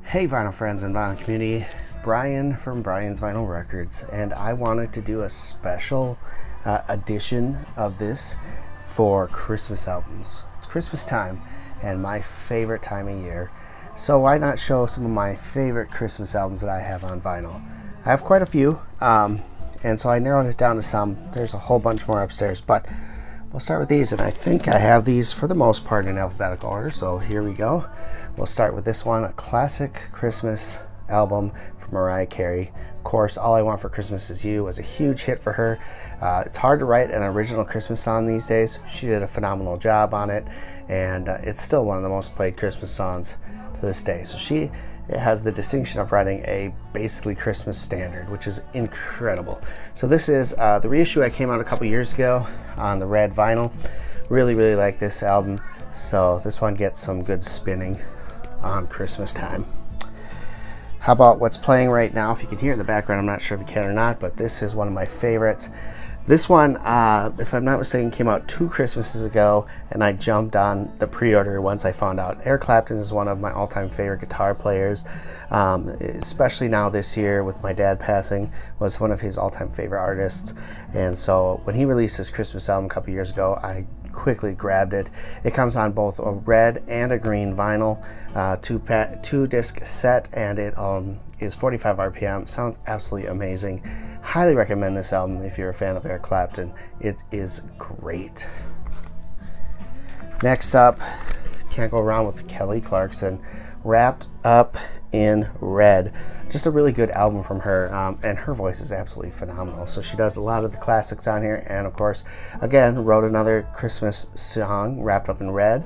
Hey vinyl friends and vinyl community, Brian from Brian's Vinyl Records, and I wanted to do a special edition of this for Christmas albums. It's Christmas time and my favorite time of year, so why not show some of my favorite Christmas albums that I have on vinyl. I have quite a few, and so I narrowed it down to some. There's a whole bunch more upstairs, but we'll start with these, and I think I have these for the most part in alphabetical order, so here we go. We'll start with this one, a classic Christmas album from Mariah Carey. Of course, All I Want for Christmas Is You was a huge hit for her. It's hard to write an original Christmas song these days. She did a phenomenal job on it, and it's still one of the most played Christmas songs to this day. So she has the distinction of writing a basically Christmas standard, which is incredible. So this is the reissue I came out a couple years ago on the red vinyl. Really like this album. So this one gets some good spinning on Christmas time. How about what's playing right now? If you can hear it in the background, I'm not sure if you can or not, but this is one of my favorites. This one, if I'm not mistaken, came out 2 Christmases ago, and I jumped on the pre-order once I found out. Eric Clapton is one of my all-time favorite guitar players, especially now this year with my dad passing, was one of his all-time favorite artists. And so when he released his Christmas album a couple years ago, I quickly grabbed it. It comes on both a red and a green vinyl, 2-disc set, and it is 45 RPM. Sounds absolutely amazing. Highly recommend this album if you're a fan of Eric Clapton. It is great. Next up, can't go wrong with Kelly Clarkson, Wrapped Up in Red. Just a really good album from her, and her voice is absolutely phenomenal. So she does a lot of the classics on here, and of course, again, wrote another Christmas song, Wrapped Up in Red,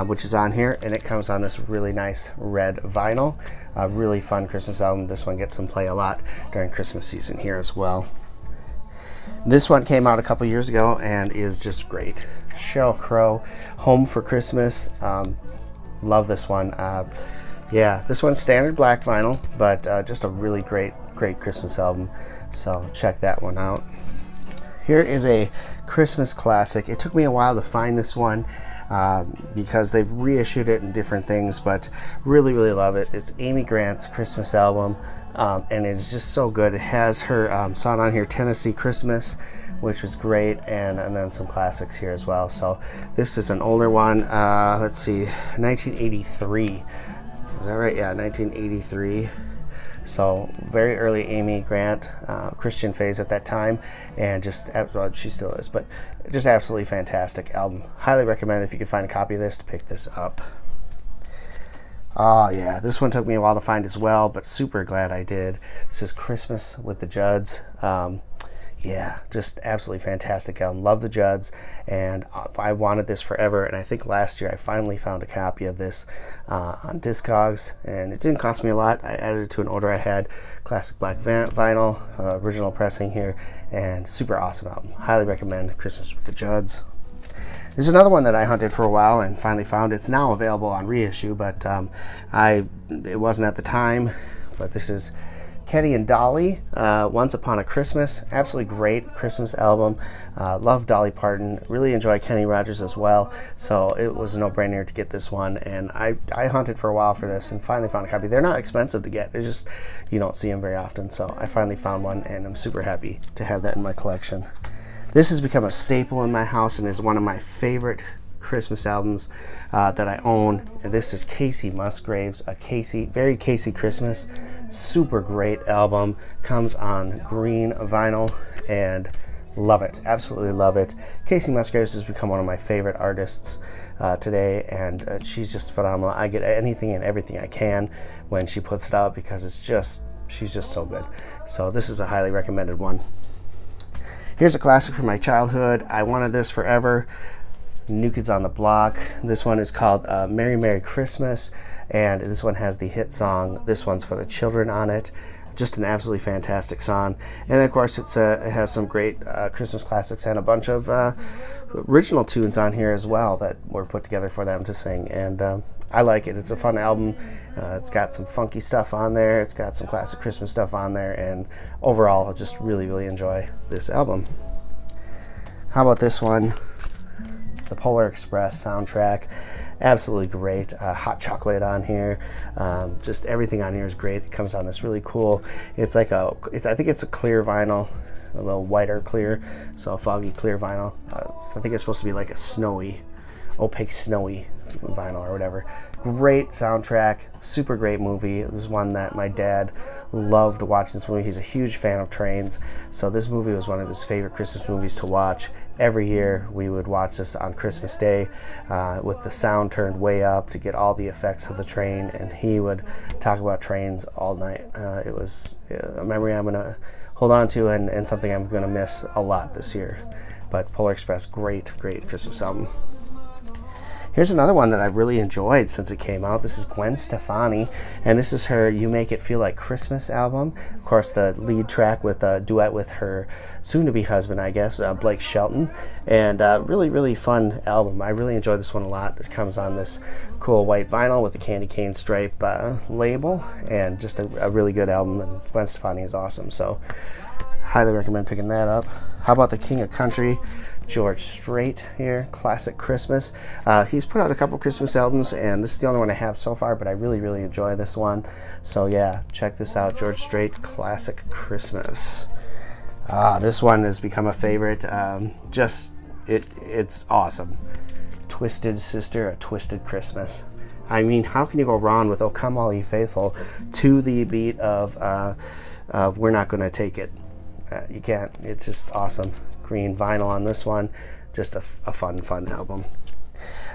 which is on here, and it comes on this really nice red vinyl. A really fun Christmas album. This one gets some play a lot during Christmas season here as well. This one came out a couple years ago and is just great. Sheryl Crow, Home for Christmas. Love this one. Yeah, this one's standard black vinyl, but just a really great Christmas album. So check that one out. Here is a Christmas classic. It took me a while to find this one because they've reissued it in different things, but really love it. It's Amy Grant's Christmas album, and it's just so good. It has her song on here, Tennessee Christmas, which was great, and then some classics here as well. So this is an older one. Let's see, 1983. Is that right? Yeah, 1983. So very early Amy Grant, Christian phase at that time, and just, well, she still is, but just absolutely fantastic album. Highly recommend if you can find a copy of this to pick this up. Oh yeah, this one took me a while to find as well, but super glad I did. This is Christmas with the Judds. Yeah, just absolutely fantastic album. Love the Judds, and I wanted this forever, and I think last year I finally found a copy of this on Discogs, and it didn't cost me a lot. I added it to an order I had, classic black vinyl, original pressing here, and super awesome album. Highly recommend Christmas with the Judds. There's another one that I hunted for a while and finally found. It's now available on reissue, but it wasn't at the time. But this is Kenny and Dolly, Once Upon a Christmas. Absolutely great Christmas album. Love Dolly Parton. Really enjoy Kenny Rogers as well. So it was a no-brainer to get this one. And I hunted for a while for this and finally found a copy. They're not expensive to get. It's just you don't see them very often. So I finally found one, and I'm super happy to have that in my collection. This has become a staple in my house and is one of my favorite Christmas albums that I own. And this is Casey Musgraves, very Casey Christmas. Super great album. Comes on green vinyl, and love it. Absolutely love it. Casey Musgraves has become one of my favorite artists today, and she's just phenomenal. I get anything and everything I can when she puts it out because she's just so good. So this is a highly recommended one. Here's a classic from my childhood. I wanted this forever. New Kids on the Block. This one is called Merry Merry Christmas, and this one has the hit song This One's for the Children on it. Just an absolutely fantastic song. And of course it has some great Christmas classics and a bunch of original tunes on here as well that were put together for them to sing, and I like it. It's a fun album. It's got some funky stuff on there. It's got some classic Christmas stuff on there, and overall I just really enjoy this album. How about this one? The Polar Express soundtrack. absolutely great. Hot chocolate on here, just everything on here is great. It comes on this really cool, it's like I think it's a clear vinyl, a little whiter clear, so a foggy clear vinyl. So I think it's supposed to be like a snowy, opaque snowy vinyl or whatever. Great soundtrack, super great movie. This is one that my dad loved watching this movie. He's a huge fan of trains, so this movie was one of his favorite Christmas movies to watch. Every year we would watch this on Christmas Day with the sound turned way up to get all the effects of the train, and he would talk about trains all night. It was a memory I'm gonna hold on to, and something I'm gonna miss a lot this year. But Polar Express, great Christmas album. Here's another one that I've really enjoyed since it came out. This is Gwen Stefani, and this is her You Make It Feel Like Christmas album. Of course, the lead track with a duet with her soon-to-be husband, I guess, Blake Shelton. And really fun album. I really enjoyed this one a lot. It comes on this cool white vinyl with the candy cane stripe label, and just a really good album, and Gwen Stefani is awesome. So highly recommend picking that up. How about the King of Country, George Strait here, Classic Christmas. He's put out a couple Christmas albums, and this is the only one I have so far, but I really enjoy this one. So yeah, check this out, George Strait, Classic Christmas. This one has become a favorite. It's awesome. Twisted Sister, A Twisted Christmas. I mean, how can you go wrong with Oh Come All Ye Faithful to the beat of We're Not Gonna Take It? You can't. It's just awesome. Green vinyl on this one. Just a fun album.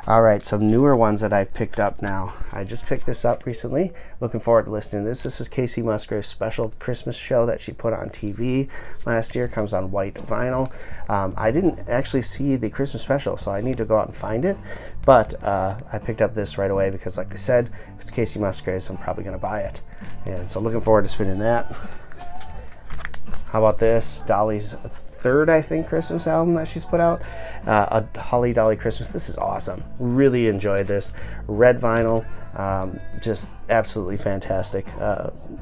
All right, some newer ones that I've picked up now. I just picked this up recently. Looking forward to listening to this. This is Casey Musgrave's special Christmas show that she put on TV last year. Comes on white vinyl. I didn't actually see the Christmas special, so I need to go out and find it. But I picked up this right away because, like I said, if it's Casey Musgrave's, I'm probably going to buy it. And so looking forward to spinning that. How about this? Dolly's third, I think, Christmas album that she's put out. A Holly Dolly Christmas. This is awesome. Really enjoyed this. Red vinyl. Just absolutely fantastic.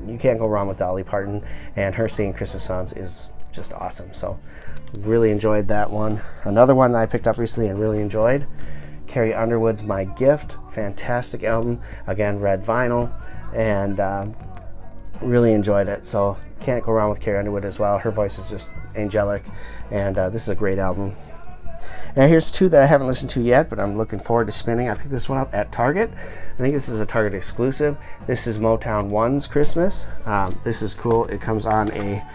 You can't go wrong with Dolly Parton, and her singing Christmas songs is just awesome. So really enjoyed that one. Another one that I picked up recently and really enjoyed, Carrie Underwood's My Gift. Fantastic album. Again, red vinyl, and really enjoyed it. So can't go wrong with Carrie Underwood as well. Her voice is just angelic, and this is a great album. And here's two that I haven't listened to yet, but I'm looking forward to spinning. I picked this one up at Target. I think this is a Target exclusive. This is Motown 1's Christmas. This is cool. It comes on a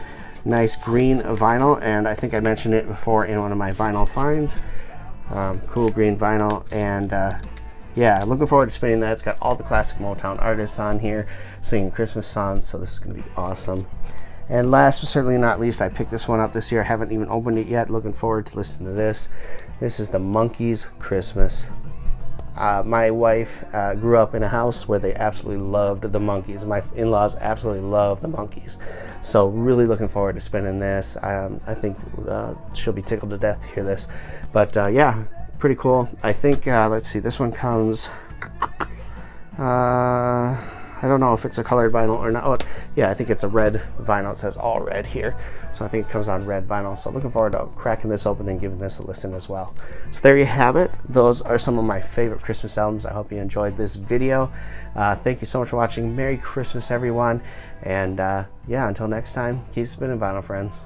nice green vinyl, and I think I mentioned it before in one of my vinyl finds. Cool green vinyl, and yeah, looking forward to spinning that. It's got all the classic Motown artists on here singing Christmas songs, so this is going to be awesome. And last but certainly not least, I picked this one up this year. I haven't even opened it yet. Looking forward to listening to this. This is the Monkees Christmas. My wife grew up in a house where they absolutely loved the Monkees. My in-laws absolutely love the Monkees. So really looking forward to spinning this. I think she'll be tickled to death to hear this. But yeah, pretty cool. I think, let's see, this one comes, I don't know if it's a colored vinyl or not. Oh, yeah, I think it's a red vinyl. It says all red here. So I think it comes on red vinyl. So looking forward to cracking this open and giving this a listen as well. So there you have it. Those are some of my favorite Christmas albums. I hope you enjoyed this video. Thank you so much for watching. Merry Christmas, everyone. And yeah, until next time, keep spinning vinyl, friends.